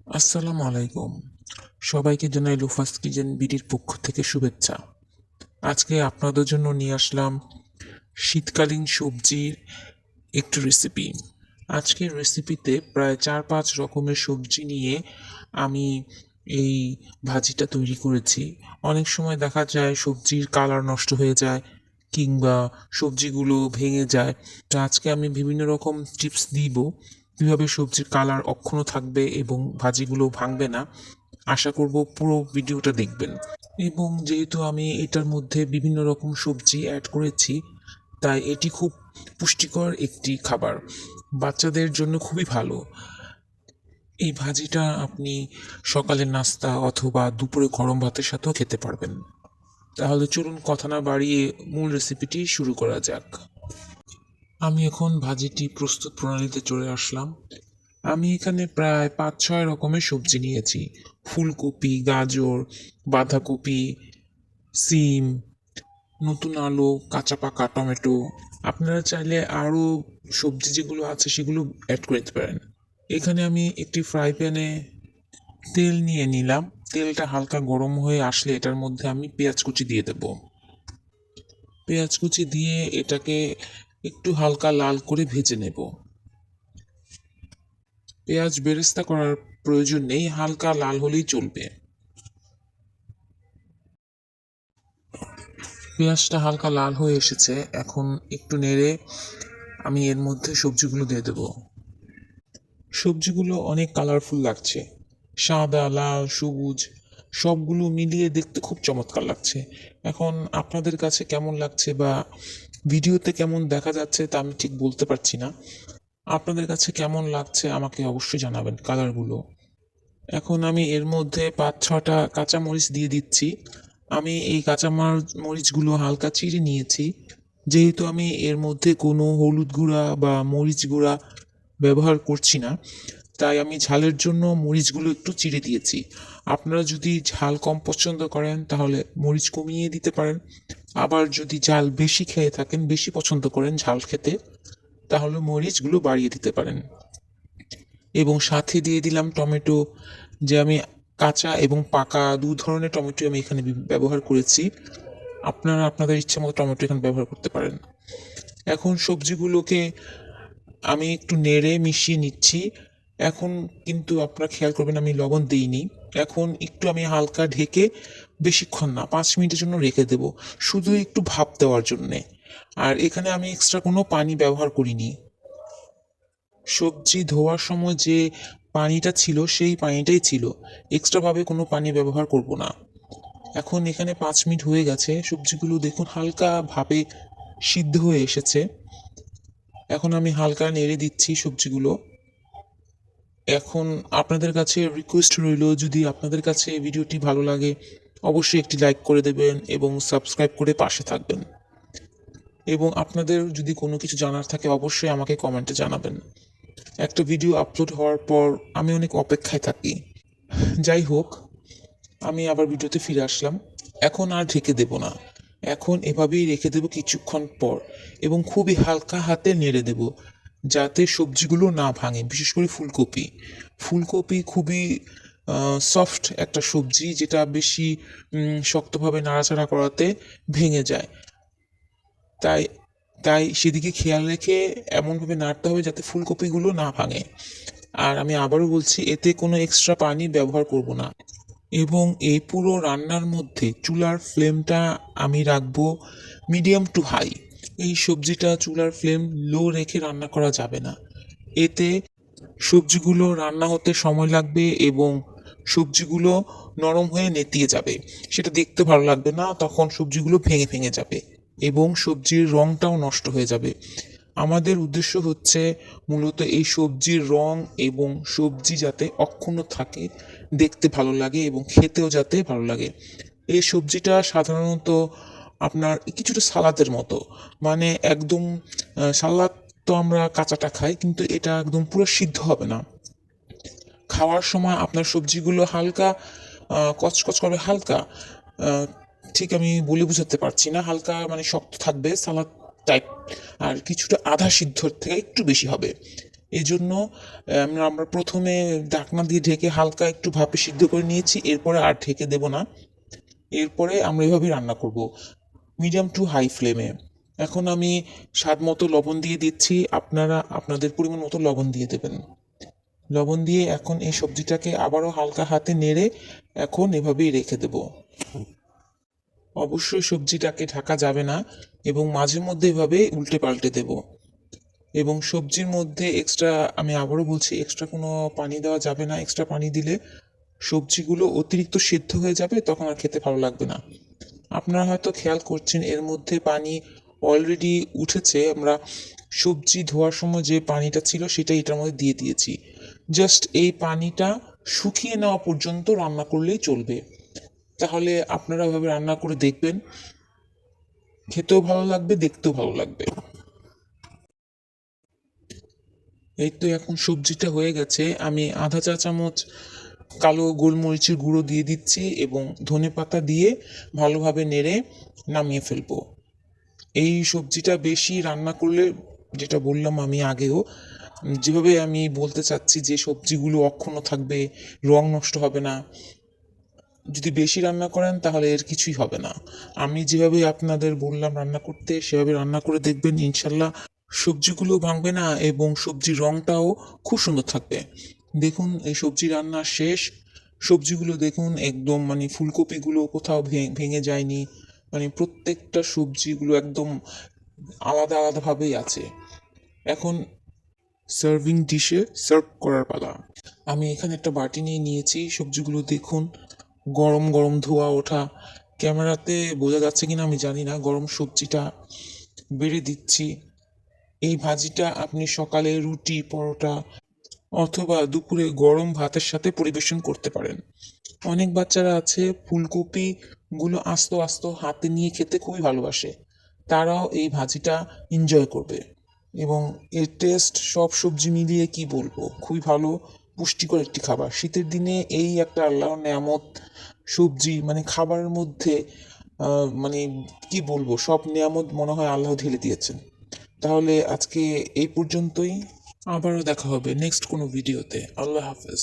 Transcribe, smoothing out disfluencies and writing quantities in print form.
আসসালামু আলাইকুম। সবাইকে জানাই লুফাস কিচেন বিডির পক্ষ থেকে শুভেচ্ছা। আজকে আপনাদের জন্য নিয়ে আসলাম শীতকালীন সবজির একটু রেসিপি। আজকের রেসিপিতে প্রায় 4-5 রকমের সবজি নিয়ে আমি এই ভাজিটা তৈরি করেছি। অনেক সময় দেখা যায় সবজির কালার নষ্ট হয়ে যায় কিংবা সবজিগুলো ভেঙে যায়। তো আজকে আমি বিভিন্ন রকম টিপস দিব কিভাবে সবজির কালার অক্ষুণ্ণ থাকবে এবং ভাজিগুলো ভাঙবে না। আশা করব পুরো ভিডিওটা দেখবেন। এবং যেহেতু আমি এটার মধ্যে বিভিন্ন রকম সবজি অ্যাড করেছি, তাই এটি খুব পুষ্টিকর একটি খাবার, বাচ্চাদের জন্য খুবই ভালো। এই ভাজিটা আপনি সকালের নাস্তা অথবা দুপুরে গরম ভাতের সাথেও খেতে পারবেন। তাহলে চলুন কথা না বাড়িয়ে মূল রেসিপিটি শুরু করা যাক। আমি এখন ভাজিটি প্রস্তুত প্রণালীতে চলে আসলাম। আমি এখানে প্রায় 5-6 রকমের সবজি নিয়েছি। ফুলকপি, গাজর, বাঁধাকপি, সিম, নতুন আলু, কাঁচা পাকা টমেটো। আপনারা চাইলে আরও সবজি যেগুলো আছে সেগুলো অ্যাড করে দিতে পারেন। এখানে আমি একটি ফ্রাই প্যানে তেল নিয়ে নিলাম। তেলটা হালকা গরম হয়ে আসলে এটার মধ্যে আমি পেঁয়াজ কুচি দিয়ে দেব। পেঁয়াজ কুচি দিয়ে এটাকে একটু হালকা লাল করে ভেজে নেব। পেঁয়াজ বেরেস্তা করার প্রয়োজন নেই, হালকা লাল হলেই চলবে। পেঁয়াজটা হালকা লাল হয়ে এসেছে, এখন একটু নেড়ে আমি এর মধ্যে সবজিগুলো দিয়ে দেবো। সবজিগুলো অনেক কালারফুল লাগছে, সাদা, লাল, সবুজ, সবগুলো মিলিয়ে দেখতে খুব চমৎকার লাগছে। এখন আপনাদের কাছে কেমন লাগছে বা ভিডিওতে কেমন দেখা যাচ্ছে তা আমি ঠিক বলতে পারছি না। আপনাদের কাছে কেমন লাগছে আমাকে অবশ্যই জানাবেন কালারগুলো। এখন আমি এর মধ্যে 5-6টা কাঁচা মরিচ দিয়ে দিচ্ছি। আমি এই কাঁচা মরিচগুলো হালকা চিড়ে নিয়েছি। যেহেতু আমি এর মধ্যে কোনো হলুদ গুঁড়া বা মরিচ গুঁড়া ব্যবহার করছি না, তাই আমি ঝালের জন্য মরিচগুলো একটু চিড়ে দিয়েছি। আপনারা যদি ঝাল কম পছন্দ করেন তাহলে মরিচ কমিয়ে দিতে পারেন। আবার যদি ঝাল বেশি খেয়ে থাকেন, বেশি পছন্দ করেন ঝাল খেতে, তাহলে মরিচগুলো বাড়িয়ে দিতে পারেন। এবং সাথে দিয়ে দিলাম টমেটো, যে আমি কাঁচা এবং পাকা দু ধরনের টমেটো আমি এখানে ব্যবহার করেছি। আপনারা আপনাদের ইচ্ছে মতো টমেটো এখানে ব্যবহার করতে পারেন। এখন সবজিগুলোকে আমি একটু নেড়ে মিশিয়ে নিচ্ছি। এখন কিন্তু আপনারা খেয়াল করবেন আমি লবণ দিইনি। এখন একটু আমি হালকা ঢেকে, বেশিক্ষণ না, 5 মিনিটের জন্য রেখে দেব, শুধু একটু ভাপ দেওয়ার জন্যে। আর এখানে আমি এক্সট্রা কোনো পানি ব্যবহার করিনি। সবজি ধোয়ার সময় যে পানিটা ছিল সেই পানিটাই ছিল, এক্সট্রাভাবে কোনো পানি ব্যবহার করব না। এখন এখানে 5 মিনিট হয়ে গেছে, সবজিগুলো দেখুন হালকা ভাবে সিদ্ধ হয়ে এসেছে। এখন আমি হালকা নেড়ে দিচ্ছি সবজিগুলো। এখন আপনাদের কাছে রিকোয়েস্ট রইল, যদি আপনাদের কাছে ভিডিওটি ভালো লাগে অবশ্যই একটি লাইক করে দেবেন এবং সাবস্ক্রাইব করে পাশে থাকবেন। এবং আপনাদের যদি কোনো কিছু জানার থাকে অবশ্যই আমাকে কমেন্টে জানাবেন। একটা ভিডিও আপলোড হওয়ার পর আমি অনেক অপেক্ষায় থাকি। যাই হোক, আমি আবার ভিডিওতে ফিরে আসলাম। এখন আর ঢেকে দেব না, এখন এভাবেই রেখে দেব কিছুক্ষণ পর, এবং খুবই হালকা হাতে নেড়ে দেব যাতে সবজিগুলো না ভাঙে। বিশেষ করে ফুলকপি, ফুলকপি খুবই সফট একটা সবজি, যেটা বেশি শক্তভাবে নাড়াচাড়া করাতে ভেঙে যায়। তাই তাই সেদিকে খেয়াল রেখে এমনভাবে নাড়তে হবে যাতে ফুলকপিগুলো না ভাঙে। আর আমি আবারও বলছি, এতে কোনো এক্সট্রা পানি ব্যবহার করব না। এবং এই পুরো রান্নার মধ্যে চুলার ফ্লেমটা আমি রাখবো মিডিয়াম টু হাই। এই সবজিটা চুলার ফ্লেম লো রেখে রান্না করা যাবে না। এতে সবজিগুলো রান্না হতে সময় লাগবে এবং সবজিগুলো নরম হয়ে নেতিয়ে যাবে, সেটা দেখতে ভালো লাগবে না, তখন সবজিগুলো ভেঙে ভেঙে যাবে এবং সবজির রঙটাও নষ্ট হয়ে যাবে। আমাদের উদ্দেশ্য হচ্ছে মূলত এই সবজির রং এবং সবজি যাতে অক্ষুণ্ণ থাকে, দেখতে ভালো লাগে এবং খেতেও যাতে ভালো লাগে। এই সবজিটা সাধারণত আপনার কিছুটা সালাদের মতো, মানে একদম সালাদ তো আমরা কাঁচাটা খাই, কিন্তু এটা একদম পুরো সিদ্ধ হবে না। খাওয়ার সময় আপনার সবজিগুলো হালকা কচকচ করবে, হালকা আহ, ঠিক আমি বলে বুঝাতে পারছি না, হালকা মানে শক্ত থাকবে সালাদ টাইপ, আর কিছুটা আধা সিদ্ধর থেকে একটু বেশি হবে। এই জন্য আমরা প্রথমে ঢাকনা দিয়ে ঢেকে হালকা একটু ভাপে সিদ্ধ করে নিয়েছি, এরপরে আর ঢেকে দেব না। এরপরে আমরা এভাবেই রান্না করব, মিডিয়াম টু হাই ফ্লেমে। এখন আমি স্বাদ মতো লবণ দিয়ে দিচ্ছি, আপনারা আপনাদের পরিমাণ মতো লবণ দিয়ে দেবেন। লবণ দিয়ে এখন এই সবজিটাকে আবারও হালকা হাতে নেড়ে এখন এভাবেই রেখে দেব। অবশ্যই সবজিটাকে ঢাকা যাবে না এবং মাঝে মধ্যে এভাবে উল্টে পাল্টে দেব। এবং সবজির মধ্যে আমি আবারও বলছি, এক্সট্রা কোনো পানি দেওয়া যাবে না। এক্সট্রা পানি দিলে সবজিগুলো অতিরিক্ত সিদ্ধ হয়ে যাবে, তখন আর খেতে ভালো লাগবে না। আপনারা হয়তো খেয়াল করছেন এর মধ্যে পানি অলরেডি উঠেছে। আমরা সবজি ধোয়ার সময় যে পানিটা ছিল সেটা এটার মধ্যে দিয়ে দিয়েছি। জাস্ট এই পানিটা শুকিয়ে নেওয়া পর্যন্ত রান্না করলেই চলবে। তাহলে আপনারা এভাবে রান্না করে দেখবেন, খেতেও ভালো লাগবে, দেখতেও ভালো লাগবে। এই তো এখন সবজিটা হয়ে গেছে। আমি আধা চা চামচ কালো গোলমরিচের গুঁড়ো দিয়ে দিচ্ছি এবং ধনেপাতা দিয়ে ভালোভাবে নেড়ে নামিয়ে ফেলবো। এই সবজিটা বেশি রান্না করলে, যেটা বললাম আমি আগেও, যেভাবে আমি বলতে চাচ্ছি যে সবজিগুলো অক্ষুণ্ণ থাকবে, রং নষ্ট হবে না। যদি বেশি রান্না করেন তাহলে এর কিছুই হবে না। আমি যেভাবে আপনাদের বললাম রান্না করতে, সেভাবে রান্না করে দেখবেন, ইনশাল্লাহ সবজিগুলো ভাঙবে না এবং সবজির রংটাও খুব সুন্দর থাকবে। দেখুন এই সবজি রান্না শেষ। সবজিগুলো দেখুন একদম ফুলকপিগুলো কোথাও ভেঙে যায়নি, প্রত্যেকটা সবজিগুলো একদম আলাদা আলাদাভাবেই আছে। এখন সার্ভিং ডিশে সার্ভ করার পালা। আমি এখানে একটা বাটি নিয়ে নিয়েছি। সবজিগুলো দেখুন গরম গরম ধোয়া ওঠা। ক্যামেরাতে বোঝা যাচ্ছে কিনা আমি জানি না। গরম সবজিটা বেড়ে দিচ্ছি। এই ভাজিটা আপনি সকালে রুটি, পরোটা অথবা দুপুরে গরম ভাতের সাথে পরিবেশন করতে পারেন। অনেক বাচ্চারা আছে ফুলকপি গুলো আস্ত আস্ত হাতে নিয়ে খেতে খুবই ভালোবাসে, তারাও এই ভাজিটা এনজয় করবে। এবং এর টেস্ট সব সবজি মিলিয়ে কি বলবো, খুবই ভালো, পুষ্টিকর একটি খাবার। শীতের দিনে এই একটা আল্লাহর নেয়ামত সবজি, খাবারের মধ্যে কি বলবো, সব নেয়ামত মনে হয় আল্লাহ ঢেলে দিয়েছেন। তাহলে আজকে এই পর্যন্তই। আবারও দেখা হবে নেক্সট কোনো ভিডিওতে। আল্লাহ হাফেজ।